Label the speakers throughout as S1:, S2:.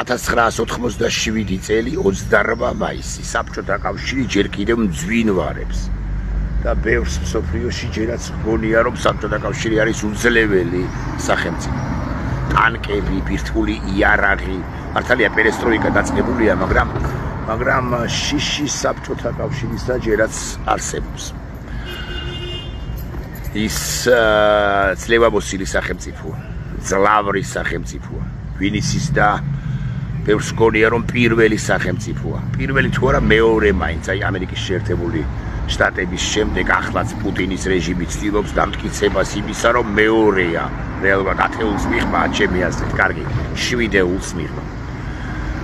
S1: 1987 წელი 28 მაისი საბჭოთა კავშირი ჯერ კიდევ მძვინვარებს და ბევრს მსოფლიოში ჯერაც გონია რომ საბჭოთა კავშირი არის უძლეველი სახელმწიფო. ტანკები, ბირთვული იარაღი, მართალია პერესტროიკა დაწყებულია, მაგრამ შიში საბჭოთა კავშირის და ჯერაც არსებობს. ის ძლევამოსილი სახელმწიფოა, ძლავრი სახელმწიფოა, ვინისის და ბევრს გონია რომ პირველი სახელმწიფოა. პირველი თუ არა მეორე მაინც, აი ამერიკის შეერთებული შტატების შემდეგ ახლაც პუტინის რეჟიმი ცდილობს დამტკიცებას იმისა, რომ მეორეა. რეალურად 10-ს მიღმა, ჩემი აზრით, კარგი, 7-ს მიღმა.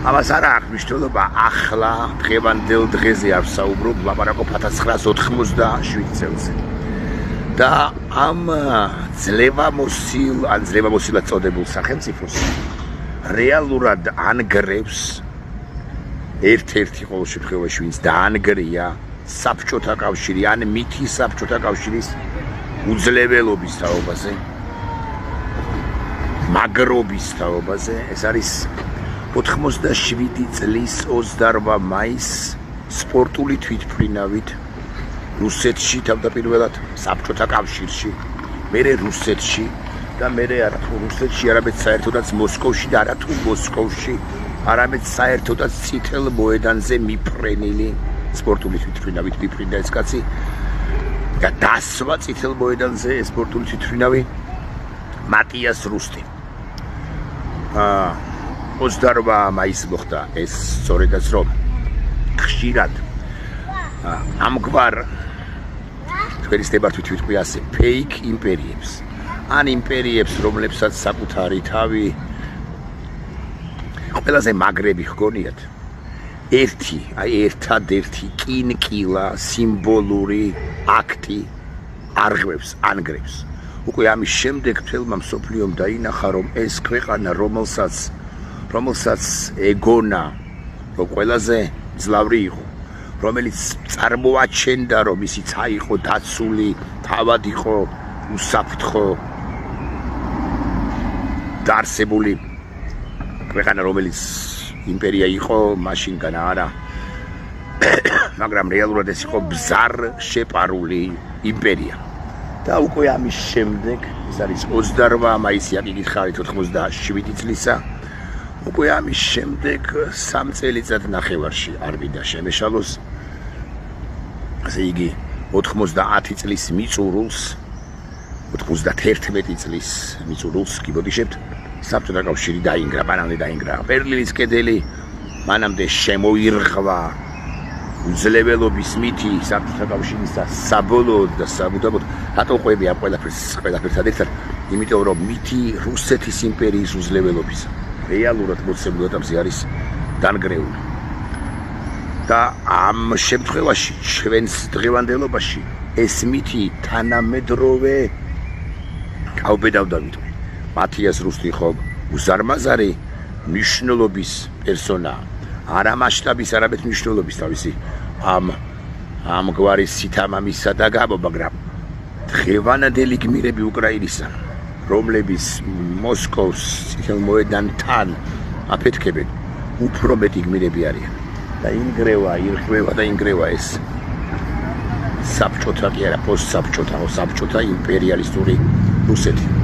S1: ამას არა აქვს მნიშვნელობა ახლა დღევანდელ დღეზე არ ვსაუბრობ, ვლაპარაკობ 1987 წელზე. და ამ ძლევამოსილად წოდებულ სახელმწიფოს რეალურად ანგრევს ერთ-ერთი ყოველ შემთხვევაში ვინც დაანგრია საბჭოთა კავშირი, ან მითი საბჭოთა კავშირის უძლეველობის თაობაზე, მაგრობის თაობაზე. ეს არის 87 წლის 28 მაისს სპორტული თვითმფრინავით რუსეთში, თავდაპირველად საბჭოთა კავშირში, მერე რუსეთში და მერე არა თუ რუსეთში, არამედ საერთოდაც მოსკოვში და არა თუ მოსკოვში, არამედ საერთოდაც წითელ მოედანზე მიფრენილი სპორტული თვითმფრინავით მიფრინდა ეს კაცი და დასვა წითელ მოედანზე სპორტული თვითმფრინავი მატიას რუსტი. 28 მაისს მოხდა ეს სწორედაც რომ ხშირად ამგვარ თქვენისდებართვით ვიტყვი ასე ფეიქ იმპერიებს ან იმპერიებს რომლებსაც საკუთარი თავი ყველაზე მაგრები ჰგონიათ ერთადერთი კინკილა სიმბოლური აქტი არღვევს, ანგრევს. უკვე ამის შემდეგ მთელმა მსოფლიომ დაინახა რომ ეს ქვეყანა რომელსაც ეგონა რომ ყველაზე ძლავრი იყო, რომელიც წარმოაჩენდა რომ ისი ცა იყო დაცული, თავად იყო უსაფრთხო დაარსებული ქვეყანა, რომელიც იმპერია იყო მაშინგან არა, მაგრამ რეალურად ეს იყო ბზარ შეპარული იმპერია. და უკვე ამის შემდეგ, ეს არის 28 მაისი, აქ იგითხარით 87 წლისა, უკვე ამის შემდეგ 3 წელიწად ნახევარში არ მინდა შემეშალოს. ასე იგი 90 წლის მიწურულს, 91 წლის მიწურულს გიბოდიშებთ, საბჭოთა კავშირი დაინგრა, მანამდე დაინგრა ბერლინის კედელი, მანამდე შემოირღვა უძლეველობის მითი საბჭოთა კავშირის და საბოლოოდ და საბუდაბოდ რატო ყვები ამ ყველაფერსად ერთად, იმიტომ რომ მითი რუსეთის იმპერიის უძლეველობის რეალურად მოცემულ ეტაპზე არის დანგრეული. და ამ შემთხვევაში ჩვენს დღევანდელობაში ეს მითი თანამედროვე გაუბედავდა ვიტყვი. მათიას რუსტი ხო უზარმაზარი მნიშვნელობის პერსონაა. არა მასშტაბის, არამედ მნიშვნელობის თავისი ამგვარი სითამამისა და გამო, მაგრამ დღევანდელი გმირები უკრაინისა, რომლებიც მოსკოვს წითელ მოედანთან აფეთქებენ, უფრო მეტი გმირები არიან. და ინგრევა ეს საბჭოთა კი არა, პოსტსაბჭოთა იმპერიალისტური რუსეთი.